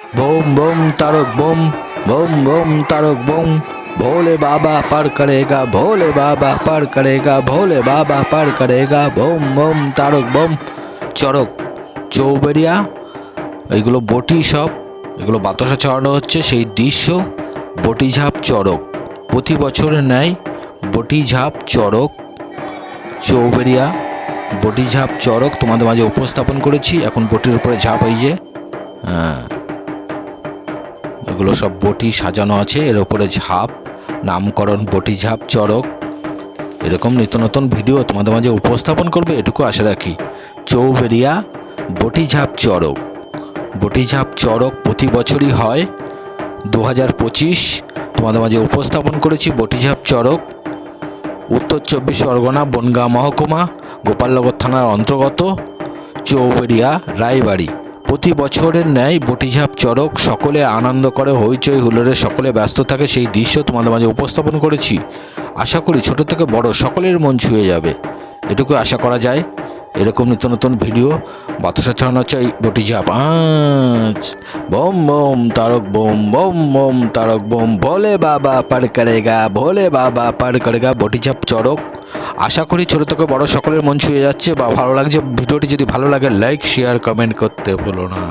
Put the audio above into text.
बोम बोम तारक बोम बोम बोम तारक बोम। भोले बाबा पार करेगा, भोले बाबा पार करेगा, भोले बाबा पार करेगा। बोम बोम तारक बोम। চড়ক চৌবেরিয়া এইগুলো বটি, সব এগুলো বাতাসা চড়ানো হচ্ছে সেই দৃশ্য। বটিঝাপ চড়ক প্রতি বছরের ন্যায় বটিঝাপ চড়ক চৌবেরিয়া বটিঝাপ চড়ক তোমাদের মাঝে উপস্থাপন করেছি। এখন বটির উপরে ঝাঁপ, এই যে এগুলো সব বটি সাজানো আছে, এর উপরে ঝাঁপ, নামকরণ বটিঝাপ চড়ক। এরকম নিত্য নতুন ভিডিও তোমাদের মাঝে উপস্থাপন করবে এটুকু আশা রাখি। চৌবেরিয়া বটিঝাপ চড়ক, বটিঝাপ চড়ক প্রতি বছরই হয়। 2025 তোমাদের মাঝে উপস্থাপন করেছি বটিঝাপ চড়ক। উত্তর 24 পরগনা বনগাঁ মহকুমা গোপালনগর থানার অন্তর্গত চৌবেরিয়া রায়বাড়ি। প্রতি বছরের ন্যায় বটিঝাপ চড়ক সকলে আনন্দ করে, হইচই হুল্লোড়ে সকলে ব্যস্ত থাকে, সেই দৃশ্য তোমাদের মাঝে উপস্থাপন করেছি। আশা করি ছোট থেকে বড় সকলের মন ছুঁয়ে যাবে এটুকু আশা করা যায়। এরকম নিত্য নতুন ভিডিও বাতাসা ছড়ানো হচ্ছে এই বটিঝাপ। बोम बोम तारक बोम बोम बोम तारक बोम। भोले बाबा पार करेगा, भोले बाबा पार करेगा। বটিঝাপ চড়ক আশা করি ছোট থেকে বড় সকলের মন ছুঁয়ে যাচ্ছে বা ভালো লাগছে। ভিডিওটি যদি ভালো লাগে লাইক শেয়ার কমেন্ট করতে ভুলো না।